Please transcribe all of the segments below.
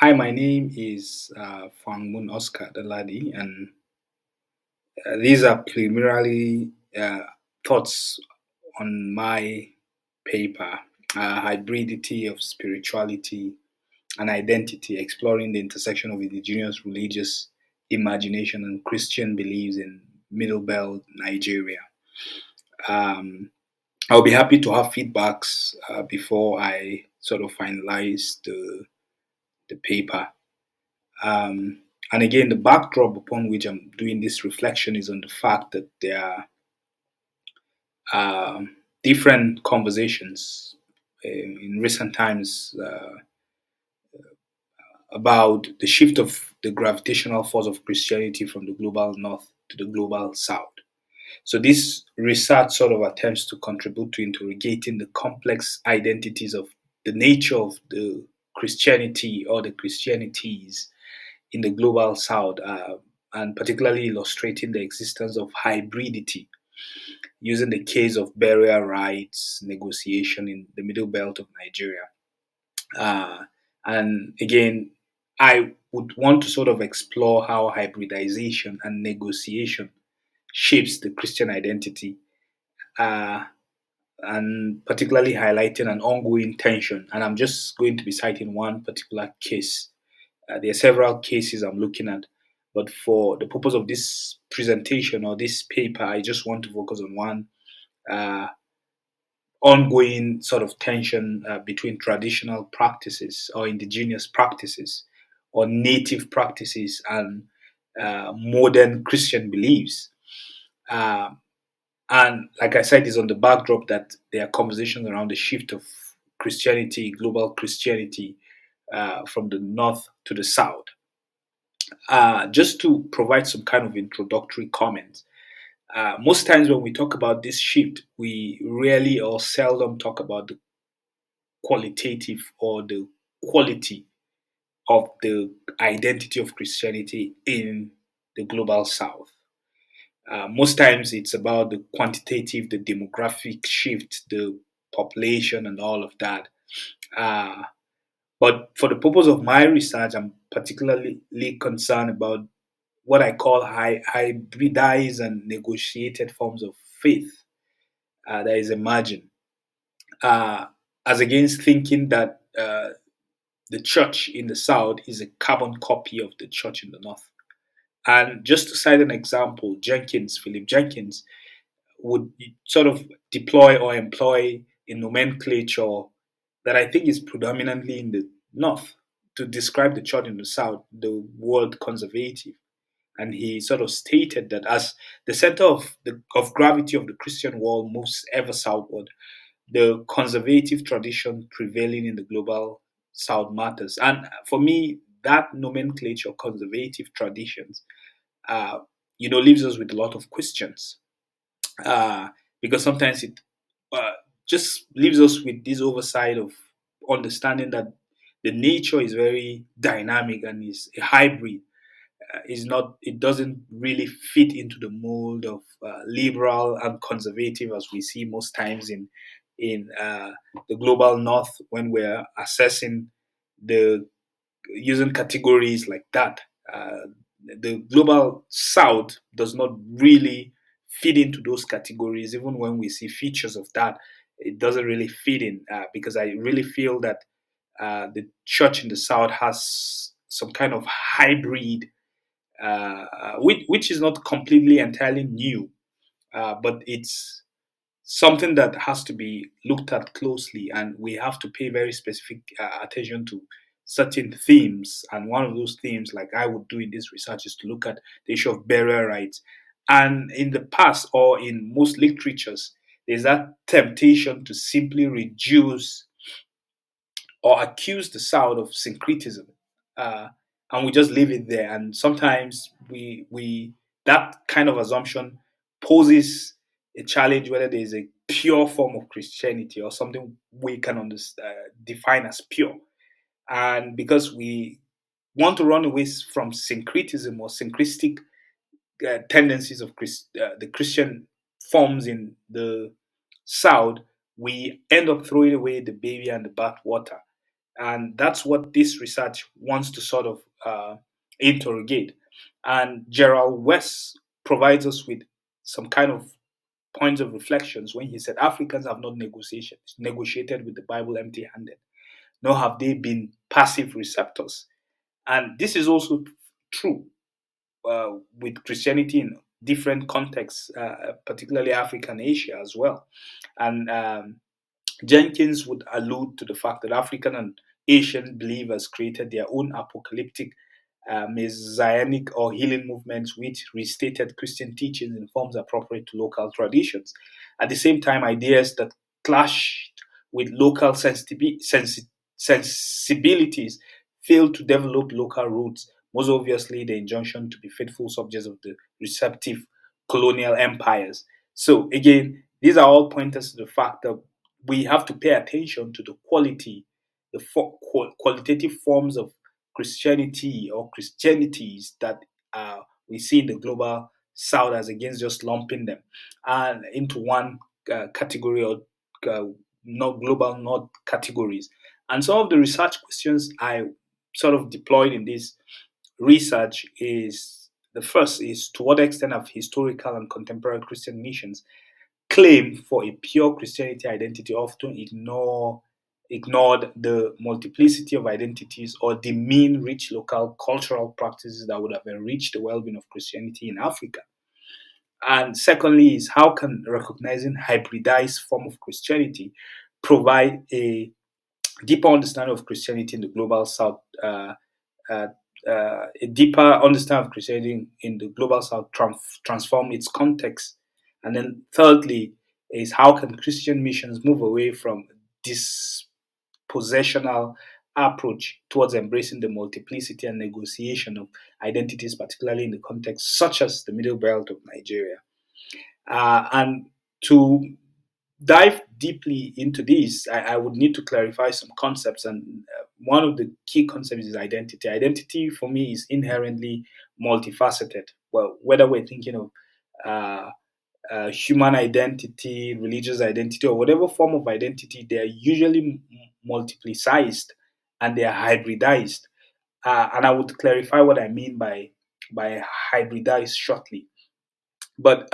Hi, my name is Fwangmun Oscar Danladi, and these are preliminary thoughts on my paper, Hybridity of Spirituality and Identity, exploring the intersection of indigenous religious imagination and Christian beliefs in Middle Belt, Nigeria. Um, I'll be happy to have feedbacks before I sort of finalize the paper. Um, and again, the backdrop upon which I'm doing this reflection is on the fact that there are different conversations in recent times about the shift of the gravitational force of Christianity from the global north to the global south. So, this research sort of attempts to contribute to interrogating the complex identities of the nature of the Christianity or the Christianities in the global south, and particularly illustrating the existence of hybridity using the case of burial rights negotiation in the middle belt of Nigeria. Uh, and again, I would want to sort of explore how hybridization and negotiation shapes the Christian identity, uh, and particularly highlighting an ongoing tension. And I'm just going to be citing one particular case. There are several cases I'm looking at, but for the purpose of this presentation or this paper, I just want to focus on one uh, ongoing sort of tension between traditional practices or indigenous practices or native practices and modern Christian beliefs. Uh, and like I said, is on the backdrop that there are conversations around the shift of Christianity, global Christianity, from the north to the south. Just to provide some kind of introductory comments, most times when we talk about this shift, we rarely or seldom talk about the qualitative or the quality of the identity of Christianity in the global south. Most times it's about the quantitative, the demographic shift, the population, and all of that. Uh, but for the purpose of my research, I'm particularly concerned about what I call hybridized and negotiated forms of faith that is emerging, uh, as against thinking that the church in the south is a carbon copy of the church in the north. And just to cite an example, Philip Jenkins, would sort of deploy or employ a nomenclature that I think is predominantly in the north to describe the church in the south, the word conservative. And he sort of stated that as the center of gravity of the Christian world moves ever southward, the conservative tradition prevailing in the global south matters. And for me, that nomenclature, conservative traditions, uh, leaves us with a lot of questions, uh, because sometimes it uh, just leaves us with this oversight of understanding that the nature is very dynamic and is a hybrid. Is not it doesn't really fit into the mold of liberal and conservative as we see most times in the global north when we're assessing the using categories like that. The global south does not really fit into those categories. Even when we see features of that, it doesn't really fit in, because I really feel that the church in the south has some kind of hybrid, which is not completely entirely new, but it's something that has to be looked at closely, and we have to pay very specific attention to certain themes. And one of those themes, like I would do in this research, is to look at the issue of burial rights. And in the past, or in most literatures, there's that temptation to simply reduce or accuse the South of syncretism, uh, and we just leave it there. And sometimes we that kind of assumption poses a challenge whether there is a pure form of Christianity or something we can define as pure. And because we want to run away from syncretism or syncretistic tendencies of the Christian forms in the South, we end up throwing away the baby and the bath water, And that's what this research wants to sort of interrogate. And Gerald West provides us with some kind of points of reflections when he said Africans have not negotiated with the Bible empty-handed, nor have they been passive receptors. And this is also true with Christianity in different contexts, particularly Africa and Asia as well. And Jenkins would allude to the fact that African and Asian believers created their own apocalyptic, messianic, or healing movements which restated Christian teachings in forms appropriate to local traditions. At the same time, ideas that clashed with local sensibilities failed to develop local roots, most obviously the injunction to be faithful subjects of the receptive colonial empires. So, again, these are all pointers to the fact that we have to pay attention to the quality, qualitative forms of Christianity or Christianities that we see in the global South, as against just lumping them into one category, or uh, not global North categories. And some of the research questions I sort of deployed in this research is: the first is, to what extent have historical and contemporary Christian missions claim for a pure Christianity identity often ignored the multiplicity of identities or demean rich local cultural practices that would have enriched the well-being of Christianity in Africa? And secondly is, how can recognizing hybridized form of Christianity provide a deeper understanding of Christianity in the global South, uh, a deeper understanding of Christianity in the global South, transform its context? And then thirdly is, how can Christian missions move away from this possessional approach towards embracing the multiplicity and negotiation of identities, particularly in the context such as the Middle Belt of Nigeria? And to dive deeply into this, I would need to clarify some concepts. And one of the key concepts is identity. Identity for me is inherently multifaceted. Well, whether we're thinking of uh, human identity, religious identity, or whatever form of identity, they are usually multiplicized and they are hybridized. And I would clarify what I mean by hybridized shortly. But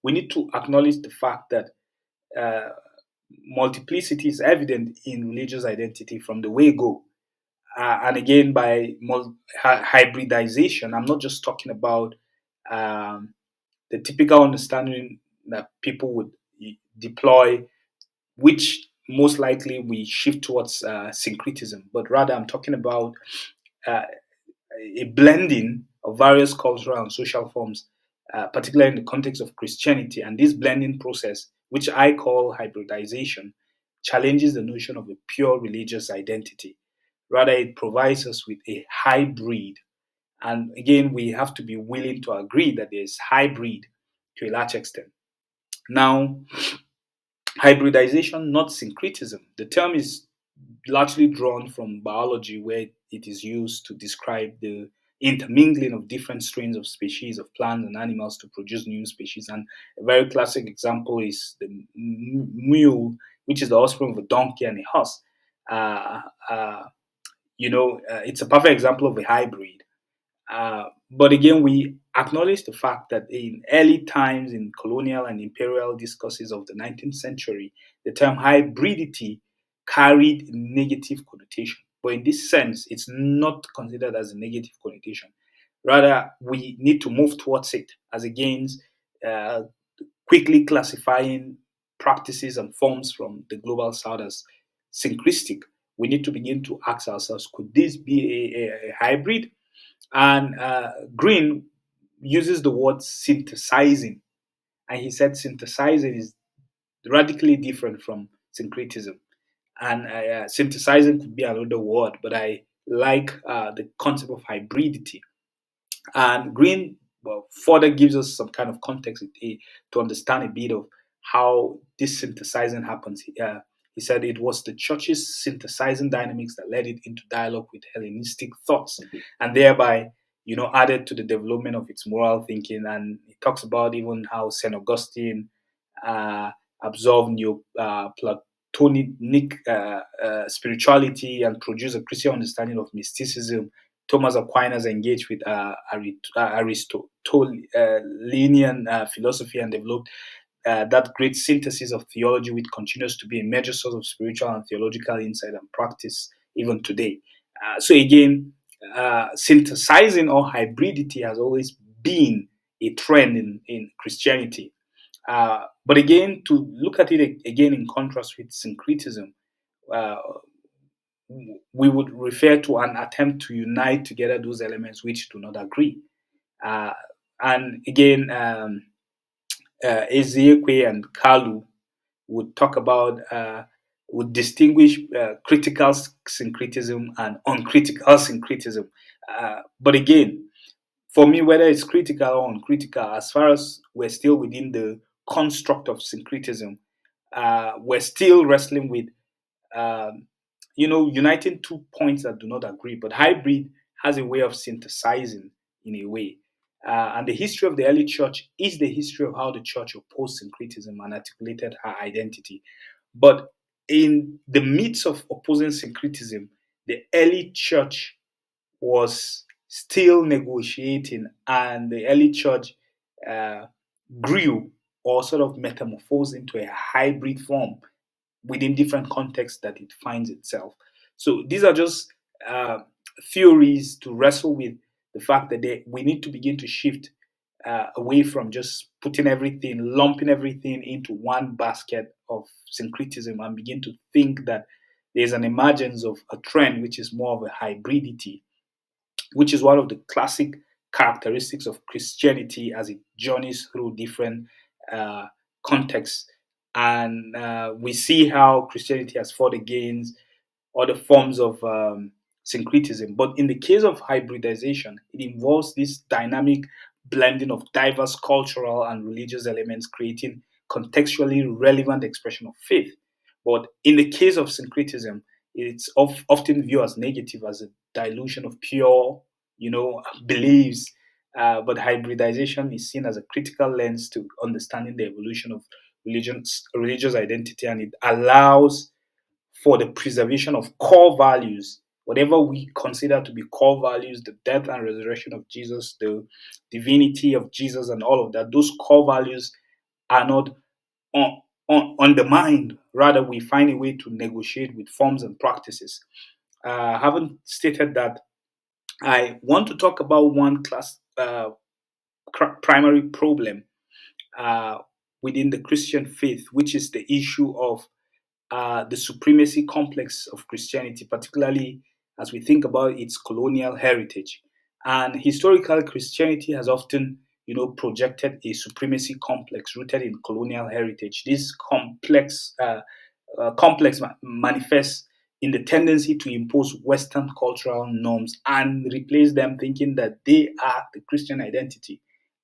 we need to acknowledge the fact that uh, multiplicity is evident in religious identity from the way go. And again, by hybridization, I'm not just talking about um, the typical understanding that people would deploy, which most likely we shift towards syncretism, but rather I'm talking about uh, a blending of various cultural and social forms, particularly in the context of Christianity. And this blending process, which I call hybridization, challenges the notion of a pure religious identity. Rather, it provides us with a hybrid. And again, we have to be willing to agree that there's hybrid to a large extent. Now, hybridization, not syncretism. The term is largely drawn from biology, where it is used to describe the intermingling of different strains of species of plants and animals to produce new species. And a very classic example is the mule, which is the offspring of a donkey and a horse. Uh, uh, it's a perfect example of a hybrid. But again, we acknowledge the fact that in early times, in colonial and imperial discourses of the 19th century, the term hybridity carried negative connotation. But in this sense, it's not considered as a negative connotation. Rather, we need to move towards it as against uh, quickly classifying practices and forms from the global south as synchristic. We need to begin to ask ourselves, could this be a hybrid? And Green uses the word synthesizing, and he said synthesizing is radically different from syncretism. And synthesizing could be another word, but I like the concept of hybridity. And Green, well, further gives us some kind of context to understand a bit of how this synthesizing happens. He said it was the church's synthesizing dynamics that led it into dialogue with Hellenistic thoughts, and thereby, added to the development of its moral thinking. And he talks about even how St. Augustine uh, absorbed Platonic spirituality and produce a Christian understanding of mysticism. Thomas Aquinas engaged with Aristotelian philosophy and developed that great synthesis of theology, which continues to be a major source of spiritual and theological insight and practice even today. So again, synthesizing or hybridity has always been a trend in Christianity. But again, to look at it again in contrast with syncretism, uh, we would refer to an attempt to unite together those elements which do not agree. Uh, and again, Ezekiel and Kalu would talk about, would distinguish critical syncretism and uncritical syncretism. But again, for me, whether it's critical or uncritical, as far as we're still within the construct of syncretism, we're still wrestling with, um, uniting two points that do not agree. But hybrid has a way of synthesizing in a way. And the history of the early church is the history of how the church opposed syncretism and articulated her identity. But in the midst of opposing syncretism, the early church was still negotiating, and the early church uh, grew or sort of metamorphosed into a hybrid form within different contexts that it finds itself. So these are just uh, theories to wrestle with the fact that we need to begin to shift away from just putting everything, lumping everything into one basket of syncretism, and begin to think that there's an emergence of a trend which is more of a hybridity, which is one of the classic characteristics of Christianity as it journeys through different uh, contexts. And we see how Christianity has fought against other forms of syncretism. But in the case of hybridization, it involves this dynamic blending of diverse cultural and religious elements, creating contextually relevant expression of faith. But in the case of syncretism, it's often viewed as negative, as a dilution of pure, beliefs. But hybridization is seen as a critical lens to understanding the evolution of religious identity, and it allows for the preservation of core values, whatever we consider to be core values, the death and resurrection of Jesus, the divinity of Jesus, and all of that. Those core values are not undermined. Rather, we find a way to negotiate with forms and practices. Having stated that, I want to talk about one primary problem uh, within the Christian faith, which is the issue of the supremacy complex of Christianity, particularly as we think about its colonial heritage. And historically, Christianity has often, projected a supremacy complex rooted in colonial heritage. This complex manifests in the tendency to impose Western cultural norms and replace them, thinking that they are the Christian identity.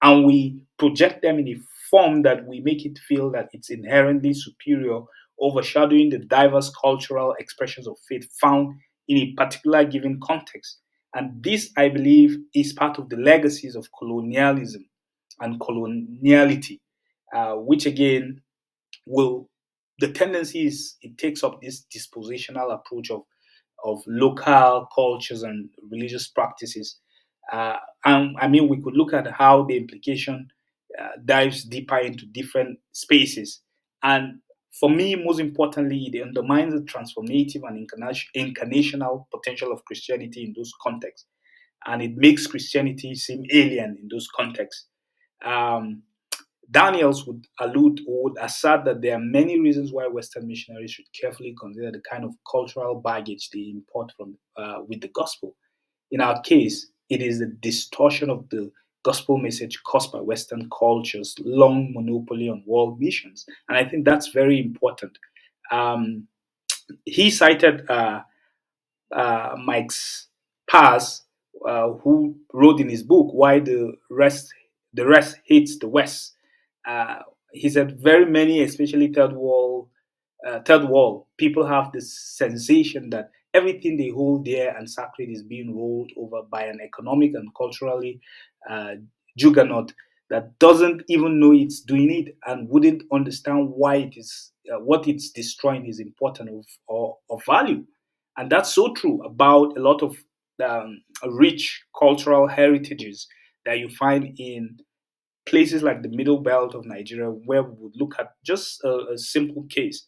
And we project them in a form that we make it feel that it's inherently superior, overshadowing the diverse cultural expressions of faith found in a particular given context. And this, I believe, is part of the legacies of colonialism and coloniality, which again will the tendency is it takes up this dispositional approach of local cultures and religious practices. And I mean, we could look at how the implication dives deeper into different spaces. And for me, most importantly, it undermines the transformative and incarnational potential of Christianity in those contexts. And it makes Christianity seem alien in those contexts. Um, Daniels would assert that there are many reasons why Western missionaries should carefully consider the kind of cultural baggage they import from with the gospel. In our case, it is the distortion of the gospel message caused by Western culture's long monopoly on world missions, and I think that's very important. Um, he cited Mike's Paz, who wrote in his book "Why the Rest Hates the West." Uh, he said very many, especially third world people have this sensation that everything they hold dear and sacred is being rolled over by an economic and culturally uh, juggernaut that doesn't even know it's doing it and wouldn't understand why it is what it's destroying is important or of value. And that's so true about a lot of rich cultural heritages that you find in places like the middle belt of Nigeria, where we would look at just a simple case.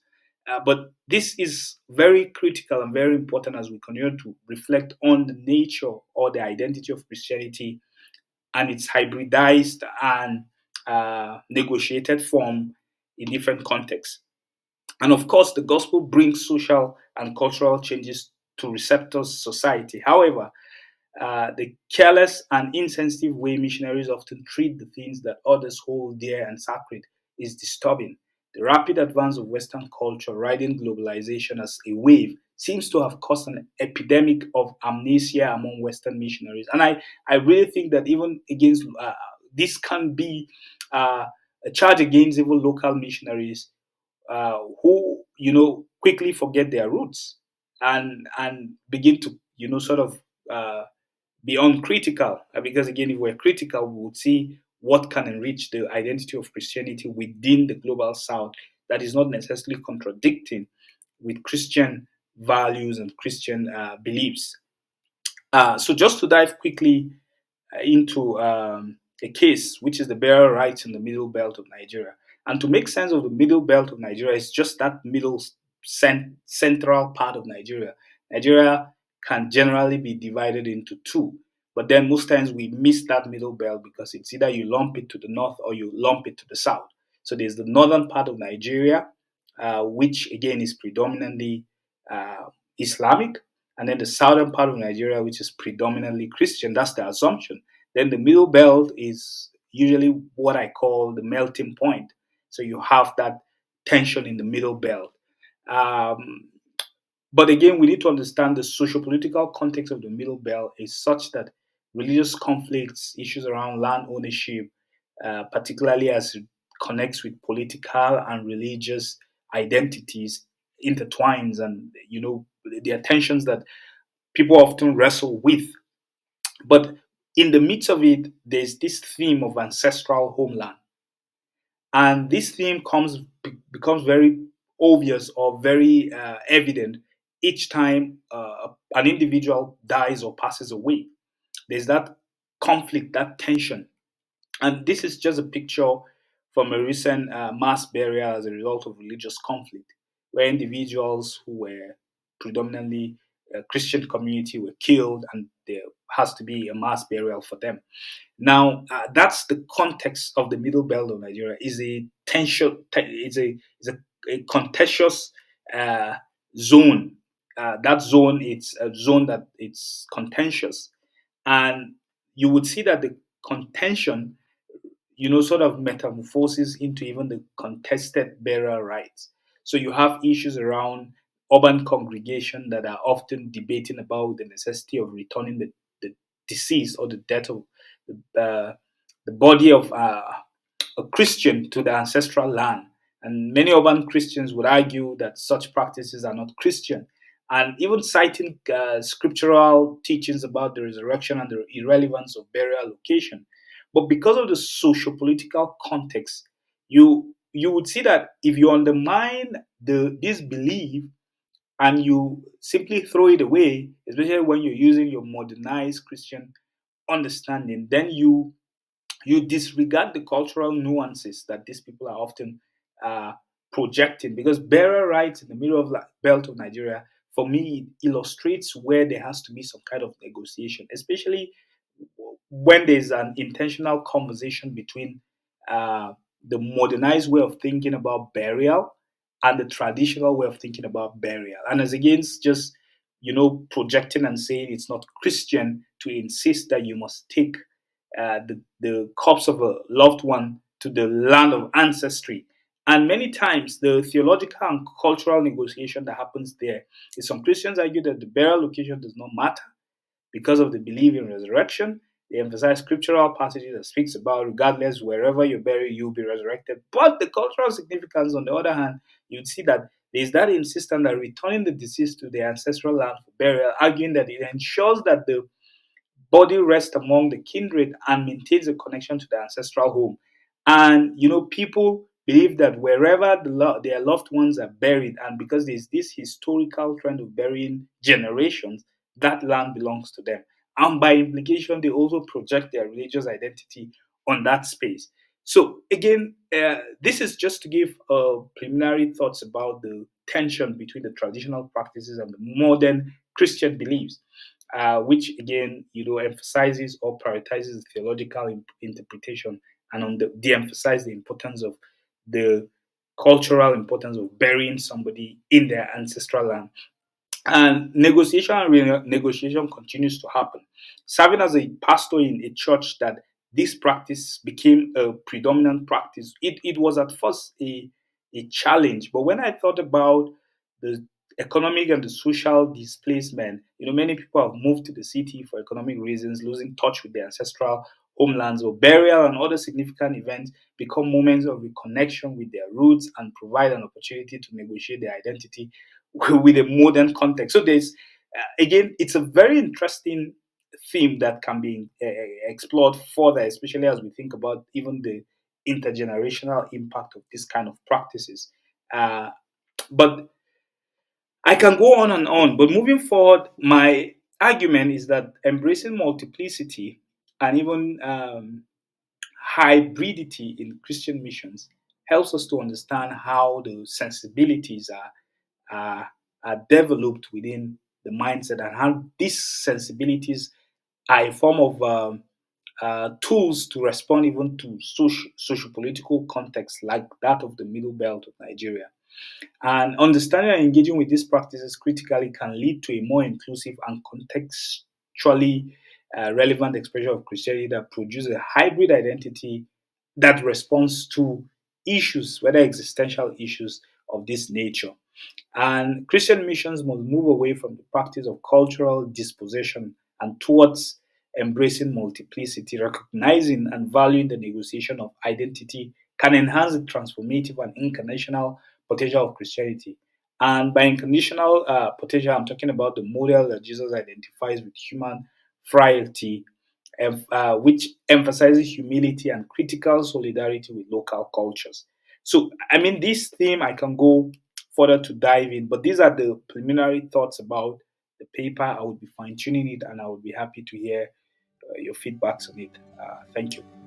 But this is very critical and very important as we continue to reflect on the nature or the identity of Christianity and its hybridized and negotiated form in different contexts. And of course, the gospel brings social and cultural changes to receptors' society. However, the careless and insensitive way missionaries often treat the things that others hold dear and sacred is disturbing. The rapid advance of Western culture, riding globalization as a wave, seems to have caused an epidemic of amnesia among Western missionaries. And I really think that even against this can be a charge against even local missionaries who quickly forget their roots and begin to sort of be uncritical. Because again, if we're critical, we would see what can enrich the identity of Christianity within the global South that is not necessarily contradicting with Christian values and Christian beliefs. So just to dive quickly into a case, which is the burial rights in the middle belt of Nigeria. And to make sense of the middle belt of Nigeria, it's just that middle central part of Nigeria. Nigeria can generally be divided into two, but then most times we miss that middle belt because it's either you lump it to the north or you lump it to the south. So there's the northern part of Nigeria, which again is predominantly uh, Islamic, and then the southern part of Nigeria, which is predominantly Christian. That's the assumption. Then the middle belt is usually what I call the melting point. So you have that tension in the middle belt. Um, but again, we need to understand the socio-political context of the middle belt is such that religious conflicts, issues around land ownership, particularly as it connects with political and religious identities, intertwines, and the tensions that people often wrestle with. But in the midst of it, there's this theme of ancestral homeland. And this theme becomes very obvious or very evident each time an individual dies or passes away. There's that conflict, that tension. And this is just a picture from a recent mass burial as a result of religious conflict, where individuals who were predominantly a Christian community were killed, and there has to be a mass burial for them. Now, that's the context of the Middle Belt of Nigeria. Is a tension. It's a contentious uh, zone. That zone, it's a zone that it's contentious, and you would see that the contention sort of metamorphoses into even the contested burial rights. So you have issues around urban congregation that are often debating about the necessity of returning the deceased or the death of the body of a Christian to the ancestral land. And many urban Christians would argue that such practices are not Christian. And even citing scriptural teachings about the resurrection and the irrelevance of burial location. But because of the socio-political context, you would see that if you undermine this belief and you simply throw it away, especially when you're using your modernized Christian understanding, then you disregard the cultural nuances that these people are often uh, projecting. Because burial rights in the middle of the belt of Nigeria, for me, it illustrates where there has to be some kind of negotiation, especially when there's an intentional conversation between uh, the modernized way of thinking about burial and the traditional way of thinking about burial. And as against just, projecting and saying it's not Christian to insist that you must take the corpse of a loved one to the land of ancestry. And many times, the theological and cultural negotiation that happens there is some Christians argue that the burial location does not matter because of the belief in resurrection. They emphasize scriptural passages that speaks about regardless wherever you're buried, you'll be resurrected. But the cultural significance, on the other hand, you'd see that there's that insistence that returning the deceased to their ancestral land for burial, arguing that it ensures that body rests among the kindred and maintains a connection to the ancestral home. And people believe that wherever their loved ones are buried, and because there's this historical trend of burying generations, that land belongs to them. And by implication, they also project their religious identity on that space. So again, this is just to give preliminary thoughts about the tension between the traditional practices and the modern Christian beliefs, which again, emphasizes or prioritizes the theological interpretation and de-emphasize the importance of the cultural importance of burying somebody in their ancestral land. And negotiation and renegotiation continues to happen. Serving as a pastor in a church that this practice became a predominant practice, it was at first a challenge. But when I thought about the economic and the social displacement, many people have moved to the city for economic reasons, losing touch with their ancestral homelands, or burial and other significant events become moments of reconnection with their roots and provide an opportunity to negotiate their identity with a modern context. So there's again, it's a very interesting theme that can be explored further, especially as we think about even the intergenerational impact of this kind of practices. Uh, but I can go on and on. But moving forward, my argument is that embracing multiplicity and even hybridity in Christian missions helps us to understand how the sensibilities are, are developed within the mindset, and how these sensibilities are a form of tools to respond even to socio-political contexts like that of the Middle Belt of Nigeria. And understanding and engaging with these practices critically can lead to a more inclusive and contextually relevant expression of Christianity that produces a hybrid identity that responds to issues, whether existential issues of this nature. And Christian missions must move away from the practice of cultural dispossession and towards embracing multiplicity, recognizing and valuing the negotiation of identity can enhance the transformative and incarnational potential of Christianity. And by incarnational potential, I'm talking about the model that Jesus identifies with human frailty, which emphasizes humility and critical solidarity with local cultures. So, I mean, this theme I can go further to dive in, but these are the preliminary thoughts about the paper. I would be fine tuning it and I would be happy to hear your feedbacks on it. Thank you.